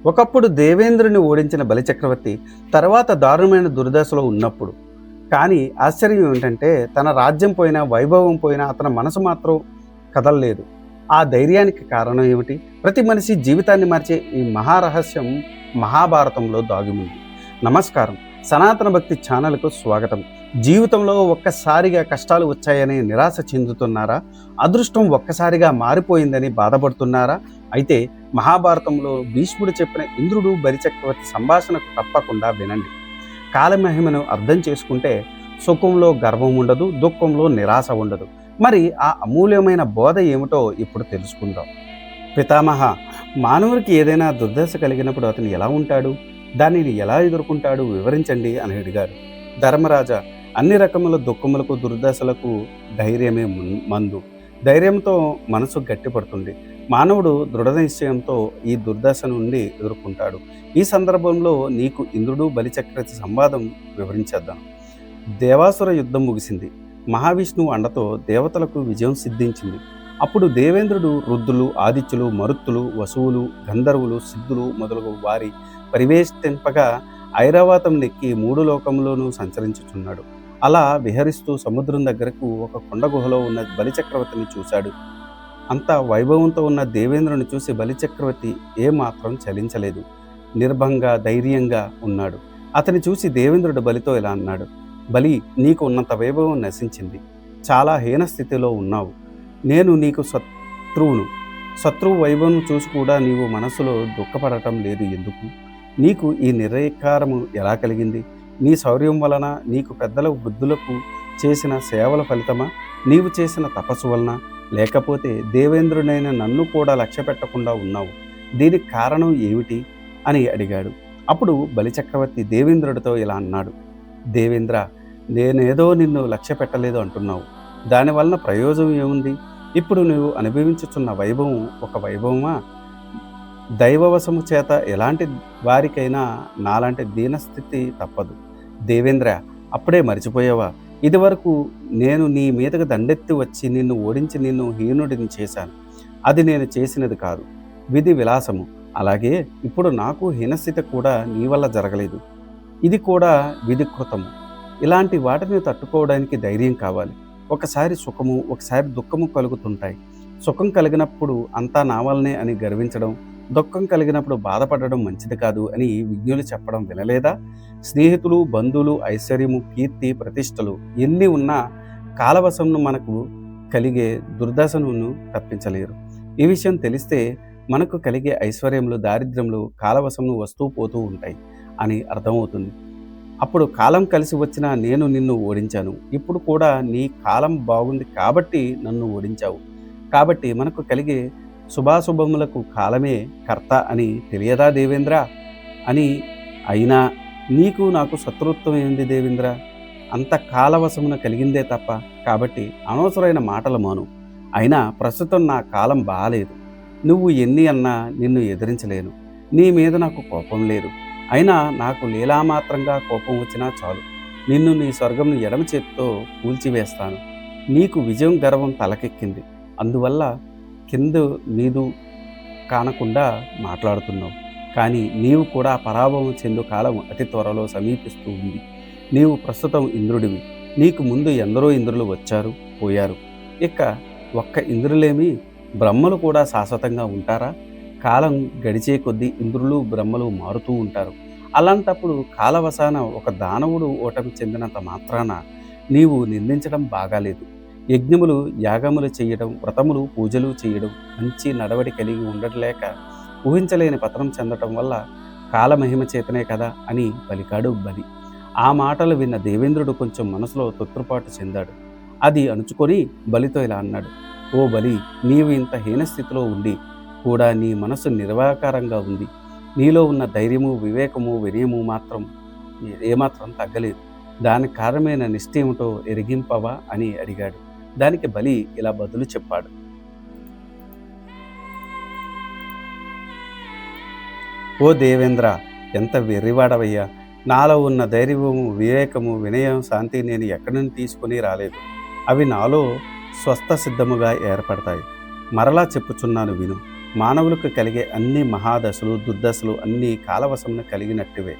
ఒకప్పుడు దేవేంద్రుని ఓడించిన బలిచక్రవర్తి తర్వాత దారుణమైన దుర్దశలో ఉన్నప్పుడు. కానీ ఆశ్చర్యం ఏంటంటే తన రాజ్యం పోయినా, వైభవం పోయినా అతని మనసు మాత్రం కదలలేదు. ఆ ధైర్యానికి కారణం ఏమిటి? ప్రతి మనిషి జీవితాన్ని మార్చే ఈ మహారహస్యం మహాభారతంలో దాగి ఉంది. నమస్కారం, సనాతన భక్తి ఛానల్కు స్వాగతం. జీవితంలో ఒక్కసారిగా కష్టాలు వచ్చాయని నిరాశ చెందుతున్నారా? అదృష్టం ఒక్కసారిగా మారిపోయిందని బాధపడుతున్నారా? అయితే మహాభారతంలో భీష్ముడు చెప్పిన ఇంద్రుడు బలిచక్రవర్తి సంభాషణకు తప్పకుండా వినండి. కాలమహిమను అర్థం చేసుకుంటే సుఖంలో గర్వం ఉండదు, దుఃఖంలో నిరాశ ఉండదు. మరి ఆ అమూల్యమైన బోధ ఏమిటో ఇప్పుడు తెలుసుకుందాం. పితామహ, మానవుడికి ఏదైనా దుర్దశ కలిగినప్పుడు అతను ఎలా ఉంటాడు, దానిని ఎలా ఎదుర్కొంటాడు వివరించండి అని అడిగారు. ధర్మరాజా, అన్ని రకముల దుఃఖములకు దుర్దశలకు ధైర్యమే మందు. ధైర్యంతో మనసు గట్టిపడుతుంది. మానవుడు దృఢ నిశ్చయంతో ఈ దుర్దశ నుండి ఎదుర్కొంటాడు. ఈ సందర్భంలో నీకు ఇంద్రుడు బలిచక్రవర్తి సంవాదం వివరించేద్దాం. దేవాసుర యుద్ధం ముగిసింది. మహావిష్ణువు అండతో దేవతలకు విజయం సిద్ధించింది. అప్పుడు దేవేంద్రుడు రుద్రులు, ఆదిత్యులు, మరుత్తులు, వసువులు, గంధర్వులు, సిద్ధులు మొదలగు వారి పరివేష్టింపగా ఐరావతం నెక్కి 3 లోకములోనూ సంచరించుచున్నాడు. అలా విహరిస్తూ సముద్రం దగ్గరకు ఒక కొండ గుహలో ఉన్న బలిచక్రవర్తిని చూశాడు. అంత వైభవంతో ఉన్న దేవేంద్రుని చూసి బలిచక్రవర్తి ఏమాత్రం చలించలేదు. నిర్భంగా ధైర్యంగా ఉన్నాడు. అతని చూసి దేవేంద్రుడు బలితో ఇలా అన్నాడు: బలి, నీకు ఉన్నంత వైభవం నశించింది. చాలా హీన స్థితిలో ఉన్నావు. నేను నీకు శత్రువు వైభవం చూసి కూడా నీవు మనసులో దుఃఖపడటం లేదు ఎందుకు? నీకు ఈ నిర్వికారము ఎలా కలిగింది? నీ శౌర్యం వలన, నీకు పెద్దల బుద్ధులకు చేసిన సేవల ఫలితమా? నీవు చేసిన తపస్సు వలన? లేకపోతే దేవేంద్రుడైన నన్ను కూడా లక్ష్య పెట్టకుండా ఉన్నావు. దీనికి కారణం ఏమిటి అని అడిగాడు. అప్పుడు బలిచక్రవర్తి దేవేంద్రుడితో ఇలా అన్నాడు: దేవేంద్ర, నేనేదో నిన్ను లక్ష్య పెట్టలేదు అంటున్నావు. దానివలన ప్రయోజనం ఏముంది? ఇప్పుడు నువ్వు అనుభవించుచున్న వైభవం ఒక వైభవమా? దైవవశము చేత ఎలాంటి వారికైనా నాలాంటి దీనస్థితి తప్పదు. దేవేంద్ర, అప్పుడే మరిచిపోయావా? ఇదివరకు నేను నీ మీదకు దండెత్తి వచ్చి నిన్ను ఓడించి నిన్ను హీనుడిని చేశాను. అది నేను చేసినది కాదు, విధి విలాసము. అలాగే ఇప్పుడు నాకు హీనస్థితి కూడా నీ వల్ల జరగలేదు. ఇది కూడా విధికృతము. ఇలాంటి వాటిని తట్టుకోవడానికి ధైర్యం కావాలి. ఒకసారి సుఖము, ఒకసారి దుఃఖము కలుగుతుంటాయి. సుఖం కలిగినప్పుడు అంతా నా వల్లనే అని గర్వించడం, దుఃఖం కలిగినప్పుడు బాధపడడం మంచిది కాదు అని విజ్ఞులు చెప్పడం వినలేదా? స్నేహితులు, బంధువులు, ఐశ్వర్యము, కీర్తి, ప్రతిష్టలు ఎన్ని ఉన్నా కాలవశంను మనకు కలిగే దుర్దశను తప్పించలేరు. ఈ విషయం తెలిస్తే మనకు కలిగే ఐశ్వర్యములు, దారిద్ర్యములు కాలవశంను వస్తూ పోతూ ఉంటాయి అని అర్థమవుతుంది. అప్పుడు కాలం కలిసి వచ్చినా నేను నిన్ను ఓడించాను. ఇప్పుడు కూడా నీ కాలం బాగుంది కాబట్టి నన్ను ఓడించావు. కాబట్టి మనకు కలిగే శుభాశుభములకు కాలమే కర్త అని తెలియదా దేవేంద్ర అని? అయినా నీకు నాకు శత్రుత్వం ఏంది దేవేంద్ర? అంత కాలవశమున కలిగిందే తప్ప. కాబట్టి అనవసరమైన మాటలు మాను. అయినా ప్రస్తుతం నా కాలం బాలేదు. నువ్వు ఎన్ని అన్నా నిన్ను ఎదిరించలేను. నీ మీద నాకు కోపం లేదు. అయినా నాకు లీలామాత్రంగా కోపం వచ్చినా చాలు, నిన్ను నీ స్వర్గంను ఎడమ చేత్తో కూల్చివేస్తాను. నీకు విజయం గర్వం తలకెక్కింది. అందువల్ల కింద నీదు కానకుండా మాట్లాడుతున్నావు. కానీ నీవు కూడా పరాభవం చెందు కాలం అతి త్వరలో సమీపిస్తూ ఉంది. నీవు ప్రస్తుతం ఇంద్రుడివి. నీకు ముందు ఎందరో ఇంద్రులు వచ్చారు, పోయారు. ఇక ఒక్క ఇంద్రులేమి, బ్రహ్మలు కూడా శాశ్వతంగా ఉంటారా? కాలం గడిచే కొద్దీ ఇంద్రులు, బ్రహ్మలు మారుతూ ఉంటారు. అలాంటప్పుడు కాలవశాన ఒక దానవుడు ఓటమి చెందినంత మాత్రాన నీవు నిందించడం బాగాలేదు. యజ్ఞములు, యాగములు చేయడం, వ్రతములు, పూజలు చేయడం, మంచి నడవడి కలిగి ఉండలేక ఊహించలేని పతనం చెందటం వల్ల కాలమహిమ చేతనే కదా అని పలికాడు బలి. ఆ మాటలు విన్న దేవేంద్రుడు కొంచెం మనసులో తొత్తుపాటు చెందాడు. అది అణుచుకొని బలితో ఇలా అన్నాడు: ఓ బలి, నీవు ఇంత హీనస్థితిలో ఉండి కూడా నీ మనసు నిర్వాకారంగా ఉంది. నీలో ఉన్న ధైర్యము, వివేకము, వినయము మాత్రం ఏమాత్రం తగ్గలేదు. దానికి కారణమైన నిష్ఠ ఏమిటో ఎరిగింపవా అని అడిగాడు. దానికి బలి ఇలా బదులు చెప్పాడు: ఓ దేవేంద్ర, ఎంత వెర్రివాడవయ్యా! నాలో ఉన్న ధైర్యము, వివేకము, వినయం, శాంతి నేను ఎక్కడి నుండి తీసుకుని రాలేదు. అవి నాలో స్వస్థ సిద్ధముగా ఏర్పడతాయి. మరలా చెప్పుచున్నాను విను. మానవులకు కలిగే అన్ని మహాదశలు దుర్దశలు అన్నీ కాలవశమున కలిగినట్టువే.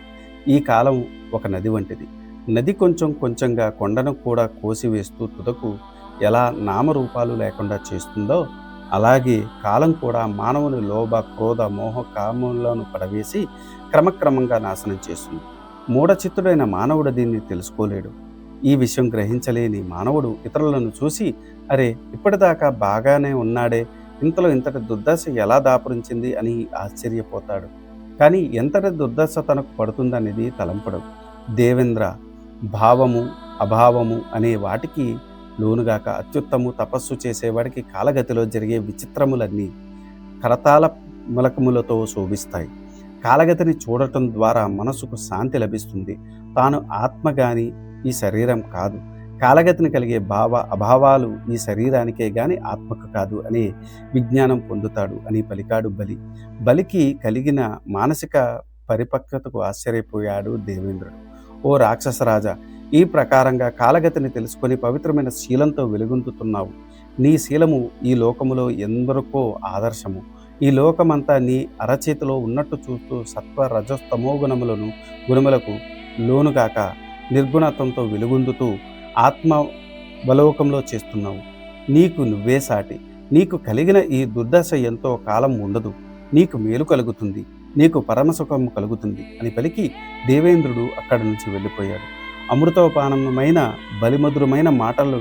ఈ కాలం ఒక నది వంటిది. నది కొంచెం కొంచెంగా కొండను కూడా కోసివేస్తూ తుదకు ఎలా నామరూపాలు లేకుండా చేస్తుందో, అలాగే కాలం కూడా మానవుని లోభ క్రోధ మోహ కామములను పడవేసి క్రమక్రమంగా నాశనం చేస్తుంది. మూఢచిత్తుడైన మానవుడు దీన్ని తెలుసుకోలేడు. ఈ విషయం గ్రహించలేని మానవుడు ఇతరులను చూసి, అరే ఇప్పటిదాకా బాగానే ఉన్నాడే, ఇంతలో ఇంతటి దుర్దశ ఎలా దాపురించింది అని ఆశ్చర్యపోతాడు. కానీ ఎంతటి దుర్దశ తనకు పడుతుందనేది తలంపడు. దేవేంద్ర, భావము అభావము అనే వాటికి లోనుగాక అత్యుత్తము తపస్సు చేసేవాడికి కాలగతిలో జరిగే విచిత్రములన్నీ కరతాళ ములకములతో శోభిస్తాయి. కాలగతిని చూడటం ద్వారా మనసుకు శాంతి లభిస్తుంది. తాను ఆత్మ గాని ఈ శరీరం కాదు. కాలగతిని కలిగే భావ అభావాలు ఈ శరీరానికే గాని ఆత్మకు కాదు అనే విజ్ఞానం పొందుతాడు అని పలికాడు బలి. బలికి కలిగిన మానసిక పరిపక్వతకు ఆశ్చర్యపోయాడు దేవేంద్రుడు. ఓ రాక్షసరాజా, ఈ ప్రకారంగా కాలగతిని తెలుసుకొని పవిత్రమైన శీలంతో వెలుగొందుతున్నావు. నీ శీలము ఈ లోకములో ఎందరికో ఆదర్శము. ఈ లోకమంతా నీ అరచేతిలో ఉన్నట్టు చూస్తూ సత్వ రజస్తమో గుణములకు లోనుగాక నిర్గుణత్వంతో వెలుగొందుతూ ఆత్మ బలోకంలో చేస్తున్నావు. నీకు నువ్వే సాటి. నీకు కలిగిన ఈ దుర్దశ ఎంతో కాలం ఉండదు. నీకు మేలు కలుగుతుంది, నీకు పరమసుఖము కలుగుతుంది అని పలికి దేవేంద్రుడు అక్కడి నుంచి వెళ్ళిపోయాడు. అమృతోపానమైన బలిమధురమైన మాటలు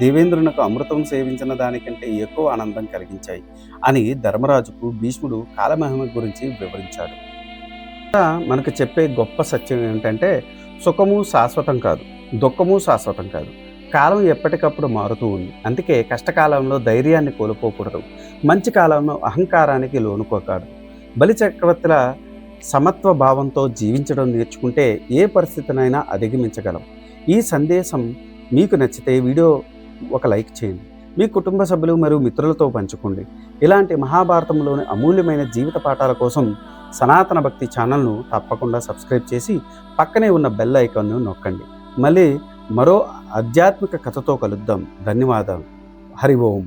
దేవేంద్రునకు అమృతం సేవించిన దానికంటే ఎక్కువ ఆనందం కలిగించాయి అని ధర్మరాజుకు భీష్ముడు కాలమహిమ గురించి వివరించాడు. మనకు చెప్పే గొప్ప సత్యం ఏమిటంటే, సుఖము శాశ్వతం కాదు, దుఃఖము శాశ్వతం కాదు. కాలం ఎప్పటికప్పుడు మారుతూ ఉంది. అందుకే కష్టకాలంలో ధైర్యాన్ని కోల్పోకూడదు, మంచి కాలంలో అహంకారానికి లోనుకోకూడదు. బలి చక్రవర్తుల సమత్వ భావంతో జీవించడం నేర్చుకుంటే ఏ పరిస్థితినైనా అధిగమించగలం. ఈ సందేశం మీకు నచ్చితే వీడియో ఒక లైక్ చేయండి. మీ కుటుంబ సభ్యులు మరియు మిత్రులతో పంచుకోండి. ఇలాంటి మహాభారతంలోని అమూల్యమైన జీవిత పాఠాల కోసం సనాతన భక్తి ఛానల్ను తప్పకుండా సబ్స్క్రైబ్ చేసి పక్కనే ఉన్న బెల్ ఐకాన్ను నొక్కండి. మళ్ళీ మరో ఆధ్యాత్మిక కథతో కలుద్దాం. ధన్యవాదాలు. హరి ఓం.